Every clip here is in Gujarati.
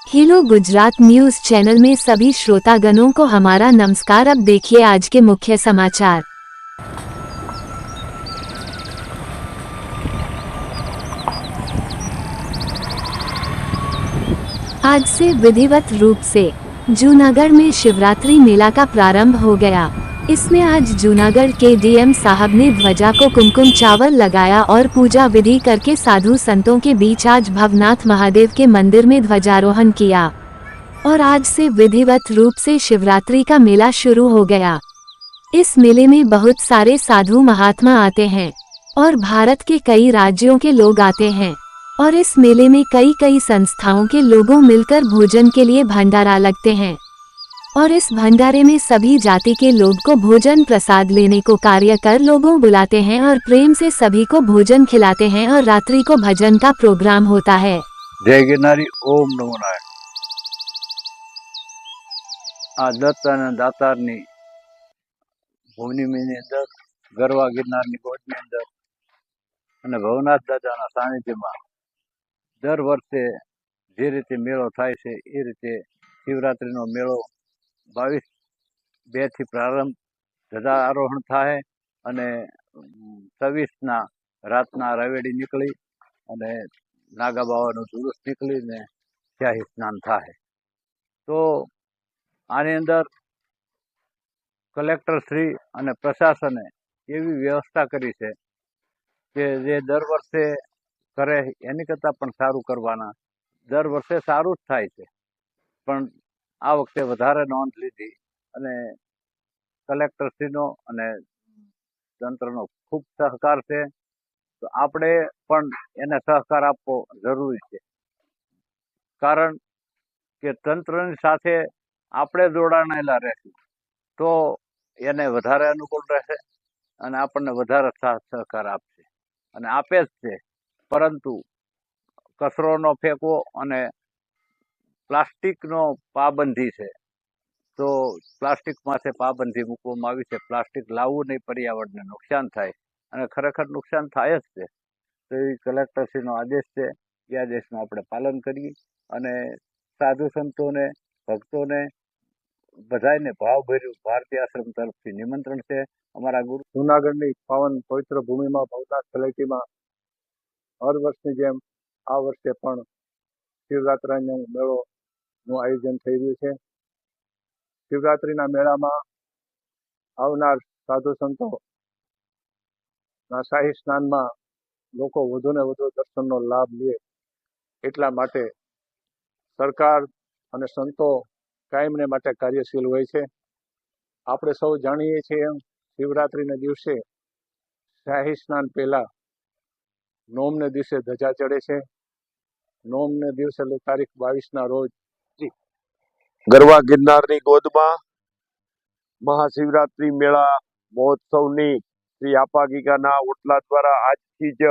हेलो गुजरात न्यूज चैनल में सभी श्रोतागणों को हमारा नमस्कार। अब देखिए आज के मुख्य समाचार। आज से विधिवत रूप से जूनागढ़ में शिवरात्रि मेला का प्रारंभ हो गया। इसमें आज जूनागढ़ के डीएम साहब ने ध्वजा को कुमकुम चावल लगाया और पूजा विधि करके साधु संतों के बीच आज भवनाथ महादेव के मंदिर में ध्वजारोहण किया और आज से विधिवत रूप से शिवरात्रि का मेला शुरू हो गया। इस मेले में बहुत सारे साधु महात्मा आते हैं और भारत के कई राज्यों के लोग आते हैं और इस मेले में कई संस्थाओं के लोगों मिलकर भोजन के लिए भंडारा लगते हैं और इस भंडारे में सभी जाति के लोग को भोजन प्रसाद लेने को कार्य कर लोगों बुलाते हैं और प्रेम से सभी को भोजन खिलाते हैं और रात्रि को भजन का प्रोग्राम होता है। जय गिरनारी, ओम नमो नारायण। आ दत्त અને દાતારની ભૂમિની અંદર ગરવા ગિરનારની ગોદની અંદર અને ભવનાથ દાદાના સાનિધ્યમાં દર વર્ષે જે રીતે મેળો થાય છે એ રીતે શિવરાત્રિનો મેળો 22/2 થી પ્રારંભ ધજા આરોહણ થાય અને 26ના રાતના રવેડી નીકળી અને નાગા બાવાનું જુલુસ નીકળીને શાહી સ્નાન થાય। તો આની અંદર કલેક્ટર શ્રી અને પ્રશાસને એવી વ્યવસ્થા કરી છે કે જે દર વર્ષે કરે એની કરતાં પણ સારું કરવાના। દર વર્ષે સારું જ થાય છે પણ આ વખતે વધારે નોંધ લીધી અને કલેક્ટરશ્રીનો અને તંત્રનો ખૂબ સહકાર છે। તો આપણે પણ એને સહકાર આપવો જરૂરી છે કારણ કે તંત્રની સાથે આપણે જોડાયેલા રહેશું તો એને વધારે અનુકૂળ રહેશે અને આપણને વધારે સાથ સહકાર આપશે અને આપે જ છે। પરંતુ કચરો ન ફેંકવો અને પ્લાસ્ટિકનો પાબંધી છે તો પ્લાસ્ટિક માથે પાબંધી મૂકવામાં આવી છે। પ્લાસ્ટિક લાવવું નહીં, પર્યાવરણને નુકસાન થાય અને ખરેખર નુકસાન થાય જ છે। તો એ કલેક્ટરશ્રીનો આદેશ છે એ આદેશનું આપણે પાલન કરીએ અને સાધુ સંતોને ભક્તોને બધાને ભાવભર્યું ભારતીય આશ્રમ તરફથી નિમંત્રણ છે। અમારા ગુરુ જૂનાગઢની પાવન પવિત્ર ભૂમિમાં ભવનાથ તળેટીમાં હર વર્ષની જેમ આ વર્ષે પણ શિવરાત્રિનો મેળોનું આયોજન થઈ રહ્યું છે। શિવરાત્રિના મેળામાં આવનાર સાધુ સંતોના શાહી સ્નાનમાં લોકો વધુને વધુ દર્શનનો લાભ લે એટલા માટે સરકાર અને સંતો કાયમને માટે કાર્યશીલ હોય છે। આપણે સૌ જાણીએ છીએ એમ શિવરાત્રિના દિવસે શાહી સ્નાન પહેલા નોમને દિવસે ધજા ચડે છે। નોમને દિવસે તારીખ 22ના રોજ ગરવા ગિરનારની ગોદમાં મહાશિવરાત્રી મેળા મહોત્સવની શ્રી આપાગીકાના ઓટલા દ્વારા આજથી જ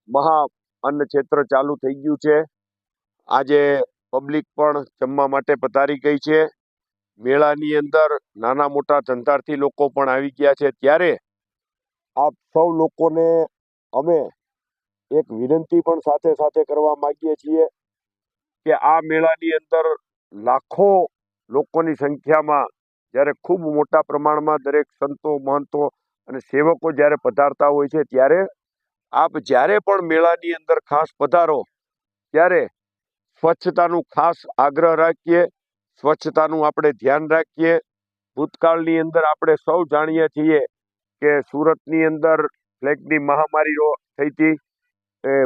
મહા અન્ન ક્ષેત્ર ચાલુ થઈ ગયું છે। આજે પબ્લિક પણ જમવા માટે પધારી ગઈ છે। મેળાની અંદર નાના મોટા ધંધાર્થી લોકો પણ આવી ગયા છે। ત્યારે આપ સૌ લોકોને અમે એક વિનંતી પણ સાથે સાથે કરવા માંગીએ છીએ કે આ મેળાની અંદર લાખો લોકોની સંખ્યામાં જ્યારે ખૂબ મોટા પ્રમાણમાં દરેક સંતો મહંતો અને સેવકો જ્યારે પધારતા હોય છે ત્યારે આપ જ્યારે પણ મેળાની અંદર ખાસ પધારો ત્યારે સ્વચ્છતાનું ખાસ આગ્રહ રાખીએ, સ્વચ્છતાનું આપણે ધ્યાન રાખીએ। ભૂતકાળની અંદર આપણે સૌ જાણીએ છીએ કે સુરતની અંદર પ્લેગની મહામારીઓ થઈ હતી।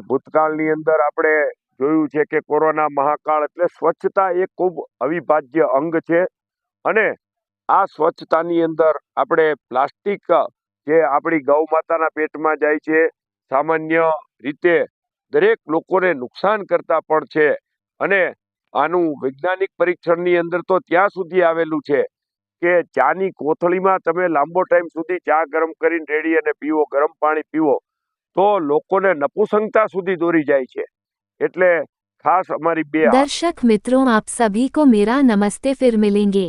ભૂતકાળની અંદર આપણે જોયું છે કે કોરોના મહાકાળ એટલે સ્વચ્છતા એ ખૂબ અવિભાજ્ય અંગ છે અને આ સ્વચ્છતાની અંદર આપણે પ્લાસ્ટિક જે આપણી ગૌ માતાના પેટમાં જાય છે સામાન્ય રીતે દરેક લોકોને નુકસાન કરતા પણ છે અને આનું વૈજ્ઞાનિક પરીક્ષણની અંદર તો ત્યાં સુધી આવેલું છે કે ચાની કોથળીમાં તમે લાંબો ટાઈમ સુધી ચા ગરમ કરીને રેડી અને પીવો, ગરમ પાણી પીવો તો લોકોને નપુસંગતા સુધી દોરી જાય છે। એટલે ખાસ हमारी दर्शक मित्रों, आप सभी को मेरा नमस्ते। फिर मिलेंगे।